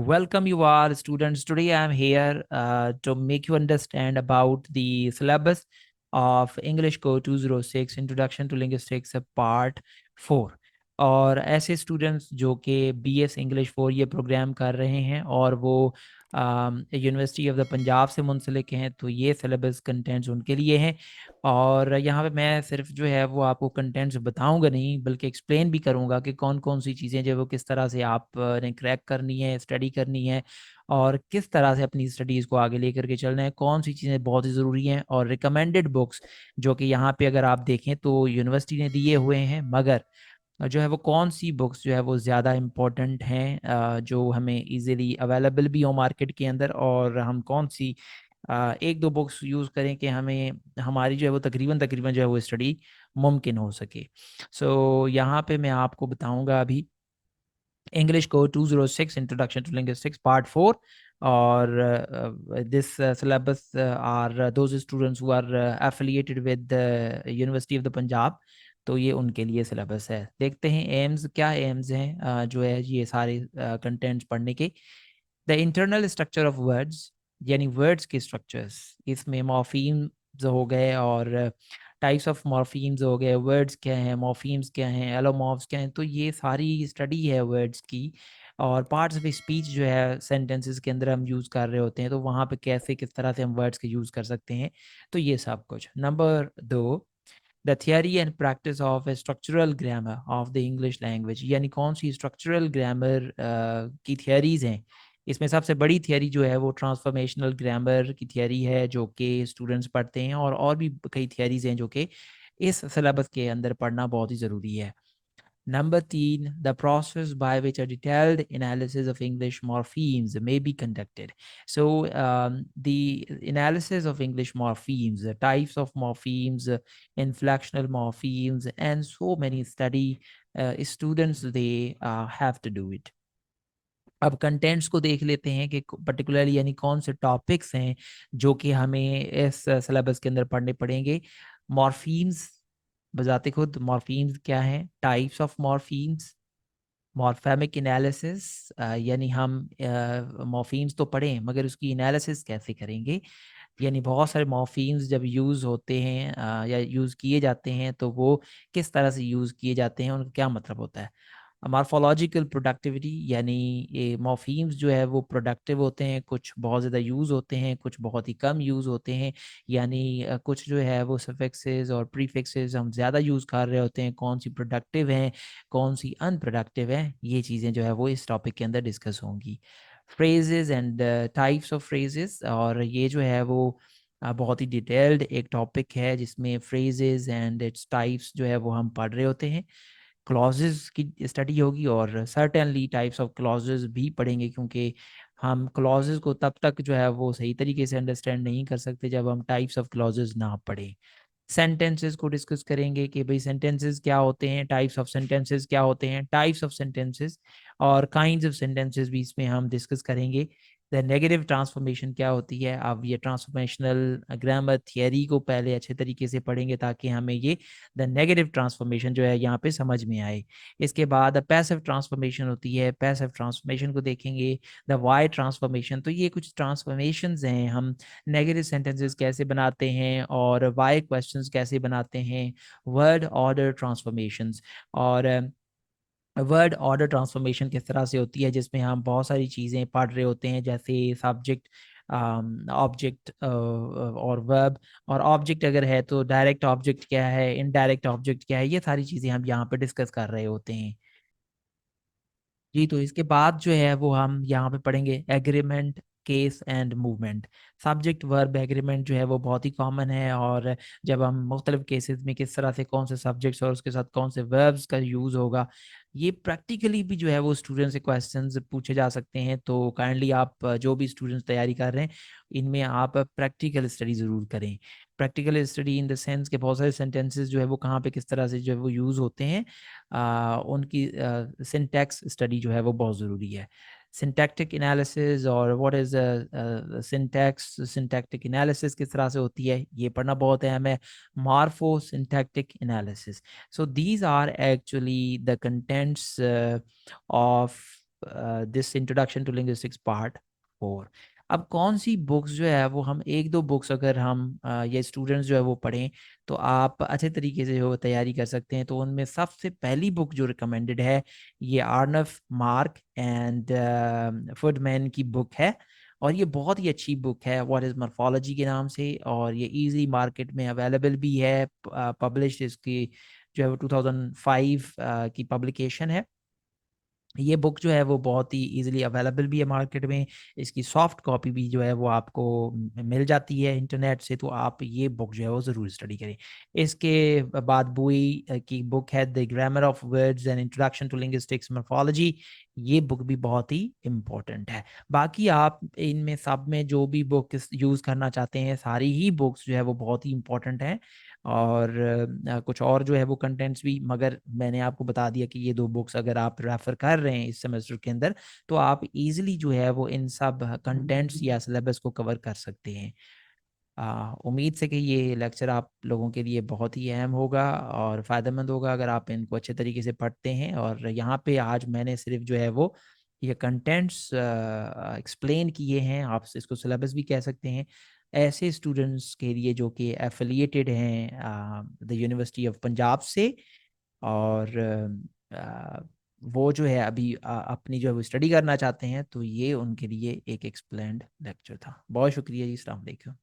Welcome you all students. Today I am here to make you understand about the syllabus of English Code 206 Introduction to Linguistics Part 4। और ऐसे students जो कि BS English 4 ये programme कर रहे हैं और वो यूनिवर्सिटी ऑफ द पंजाब से मुंसलिक हैं, तो ये सिलेबस कंटेंट्स उनके लिए हैं। और यहाँ पे मैं सिर्फ जो है वो आपको कंटेंट्स बताऊंगा नहीं, बल्कि एक्सप्लेन भी करूंगा कि कौन कौन सी चीज़ें जो वो किस तरह से आपने क्रैक करनी है, स्टडी करनी है और किस तरह से अपनी स्टडीज़ को आगे लेकर के चलना है, कौन सी चीज़ें बहुत ही ज़रूरी हैं। और रिकमेंडेड बुक्स जो कि यहाँ पे अगर आप देखें तो यूनिवर्सिटी ने दिए हुए हैं, मगर जो है वो कौन सी बुक्स जो है वो ज़्यादा इम्पोर्टेंट हैं, जो हमें इजीली अवेलेबल भी हो मार्केट के अंदर, और हम कौन सी एक दो बुक्स यूज़ करें कि हमें हमारी जो है वो तकरीबन तकरीबन जो है वो स्टडी मुमकिन हो सके। सो यहाँ पे मैं आपको बताऊंगा अभी English Code 206 Introduction to Linguistics Part 4। और this syllabus are those students who are affiliated with the University of the Punjab, तो ये उनके लिए सिलेबस है। देखते हैं एम्स क्या एम्स हैं जो है ये सारे कंटेंट्स पढ़ने के। The internal structure of words, यानी वर्ड्स के स्ट्रक्चर्स, इसमें मॉर्फीम्स हो गए और टाइप्स ऑफ मॉर्फीम्स हो गए, वर्ड्स क्या हैं, मॉर्फीम्स क्या हैं, एलोमॉर्फ्स क्या हैं, तो ये सारी स्टडी है वर्ड्स की। और पार्ट्स ऑफ स्पीच जो है सेंटेंसेस के अंदर हम यूज़ कर रहे होते हैं, तो वहाँ पे कैसे किस तरह से हम वर्ड्स के यूज़ कर सकते हैं, तो ये सब कुछ। Number 2, the theory and practice of structural grammar of the English language, यानी कौन सी स्ट्रक्चरल ग्रामर की थियरीज हैं। इसमें सबसे बड़ी थियरी जो है वो ट्रांसफॉर्मेशनल ग्रामर की थियरी है, जो कि स्टूडेंट्स पढ़ते हैं, और भी कई थियरीज हैं जो कि इस सिलेबस के अंदर पढ़ना बहुत ही ज़रूरी है। Number 3, the process by which a detailed analysis of English morphemes may be conducted. So, the analysis of English morphemes, the types of morphemes, inflectional morphemes, and so many study students, they have to do it. अब contents को देख लेते हैं कि particularly यानी कौन से topics हैं जो कि हमें इस सिलेबस के अंदर पढ़ने पड़ेंगे। मॉर्फीम्स, बजाते खुद मॉर्फीम्स क्या हैं, types of morphemes, morphemic analysis, यानी हम मॉर्फीम्स तो पढ़ें मगर उसकी एनालिसिस कैसे करेंगे, यानी बहुत सारे मॉर्फीम्स जब यूज़ होते हैं या यूज़ किए जाते हैं तो वो किस तरह से यूज़ किए जाते हैं, उनका क्या मतलब होता है। मॉर्फोलॉजिकल प्रोडक्टिविटी, यानी ये मॉर्फीम्स जो है वो प्रोडक्टिव होते हैं, कुछ बहुत ज़्यादा यूज़ होते हैं, कुछ बहुत ही कम यूज़ होते हैं, यानी कुछ जो है वो सफिक्सेस और प्रीफिक्सेस हम ज़्यादा यूज़ कर रहे होते हैं, कौन सी प्रोडक्टिव हैं, कौन सी अनप्रोडक्टिव है, ये चीज़ें जो है वो इस टॉपिक के अंदर डिस्कस होंगी। Phrases and types of phrases, और ये जो है वो बहुत ही डिटेल्ड एक टॉपिक है जिसमें फ्रेजेस एंड इट्स टाइप्स जो है वो हम पढ़ रहे होते हैं। क्लॉजेस की स्टडी होगी और सर्टेनली टाइप्स ऑफ क्लॉजेस भी पढ़ेंगे, क्योंकि हम क्लॉजेस को तब तक जो है वो सही तरीके से अंडरस्टैंड नहीं कर सकते जब हम टाइप्स ऑफ क्लॉजेस ना पढ़ें। सेंटेंसेस को डिस्कस करेंगे कि भाई सेंटेंसेस क्या होते हैं, टाइप्स ऑफ सेंटेंसेस क्या होते हैं, टाइप्स ऑफ सेंटेंसेस और काइंड्स ऑफ सेंटेंसेस भी इसमें हम डिस्कस करेंगे। द नेगेटिव ट्रांसफॉर्मेशन क्या होती है, अब ये ट्रांसफॉर्मेशनल ग्रामर थियरी को पहले अच्छे तरीके से पढ़ेंगे ताकि हमें ये द नेगेटिव ट्रांसफॉर्मेशन जो है यहाँ पे समझ में आए। इसके बाद पैसिव ट्रांसफॉर्मेशन होती है, पैसिव ट्रांसफॉर्मेशन को देखेंगे। द वाई ट्रांसफॉर्मेशन, तो ये कुछ ट्रांसफॉर्मेशंस हैं, हम नेगेटिव सेंटेंसेस कैसे बनाते हैं और वाई क्वेश्चंस कैसे बनाते हैं। वर्ड ऑर्डर ट्रांसफॉर्मेशंस, और वर्ड ऑर्डर ट्रांसफॉर्मेशन किस तरह से होती है, जिसमें हम बहुत सारी चीज़ें पढ़ रहे होते हैं, जैसे सब्जेक्ट, ऑब्जेक्ट और वर्ब। और ऑब्जेक्ट अगर है तो डायरेक्ट ऑब्जेक्ट क्या है, इनडायरेक्ट ऑब्जेक्ट क्या है, ये सारी चीज़ें हम यहाँ पे डिस्कस कर रहे होते हैं। जी, तो इसके बाद जो है वो हम यहाँ पे पढ़ेंगे agreement, case and movement. Subject verb agreement जो है वो बहुत ही कॉमन है, और जब हम मुख्तलिफ केसेस में किस तरह से कौन से सब्जेक्ट्स और उसके साथ कौन से वर्ब्स का यूज़ होगा, ये प्रैक्टिकली भी जो है वो स्टूडेंट से क्वेश्चंस पूछे जा सकते हैं। तो काइंडली आप जो भी स्टूडेंट्स तैयारी कर रहे हैं, इनमें आप प्रैक्टिकल स्टडी ज़रूर करें। Practical study in the sense के बहुत सारे सेंटेंसेस जो है वो कहाँ पे किस तरह से जो है वो यूज़ होते हैं, उनकी सिंटैक्स स्टडी जो है वो बहुत ज़रूरी है। सिंटैक्टिक एनालिसिस, और what is syntax, syntactic analysis किस तरह से होती है ये पढ़ना बहुत अहम है। Morpho syntactic analysis, so these are actually the contents of this introduction to linguistics part 4। अब कौन सी बुक्स जो है वो हम एक दो बुक्स अगर हम ये स्टूडेंट्स जो है वो पढ़ें तो आप अच्छे तरीके से जो तैयारी कर सकते हैं। तो उनमें सबसे पहली बुक जो रिकमेंडेड है ये आर्नफ मार्क एंड फुडमैन की बुक है। और ये बहुत ही अच्छी बुक है, व्हाट इज मॉर्फोलॉजी के नाम से, और ये इजी मार्केट में अवेलेबल भी है। पब्लिश इसकी जो है वो 2005 की पब्लिकेशन है। ये बुक जो है वो बहुत ही इजीली अवेलेबल भी है मार्केट में। इसकी सॉफ्ट कॉपी भी जो है वो आपको मिल जाती है इंटरनेट से। तो आप ये बुक जो है वो ज़रूर स्टडी करें। इसके बाद बुई की बुक है the grammar of words and introduction to linguistics morphology. ये बुक भी बहुत ही इम्पोर्टेंट है। बाकी आप इनमें सब में जो भी बुक यूज़ करना चाहते हैं सारी ही बुक्स जो है वो बहुत ही इम्पोर्टेंट हैं। और कुछ और जो है वो कंटेंट्स भी, मगर मैंने आपको बता दिया कि ये दो बुक्स अगर आप रेफर कर रहे हैं इस सेमेस्टर के अंदर तो आप इजीली जो है वो इन सब कंटेंट्स या सिलेबस को कवर कर सकते हैं। उम्मीद से कि ये लेक्चर आप लोगों के लिए बहुत ही अहम होगा और फ़ायदेमंद होगा अगर आप इनको अच्छे तरीके से पढ़ते हैं। और यहाँ पे आज मैंने सिर्फ जो है वो ये कंटेंट्स एक्सप्लेन किए हैं, आप इसको सिलेबस भी कह सकते हैं, ऐसे स्टूडेंट्स के लिए जो कि एफिलिएटेड हैं द यूनिवर्सिटी ऑफ पंजाब से। और वो जो है अभी अपनी जो है वो स्टडी करना चाहते हैं तो ये उनके लिए एक एक्सप्लेन्ड लेक्चर था। बहुत शुक्रिया जी, अस्सलाम वालेकुम।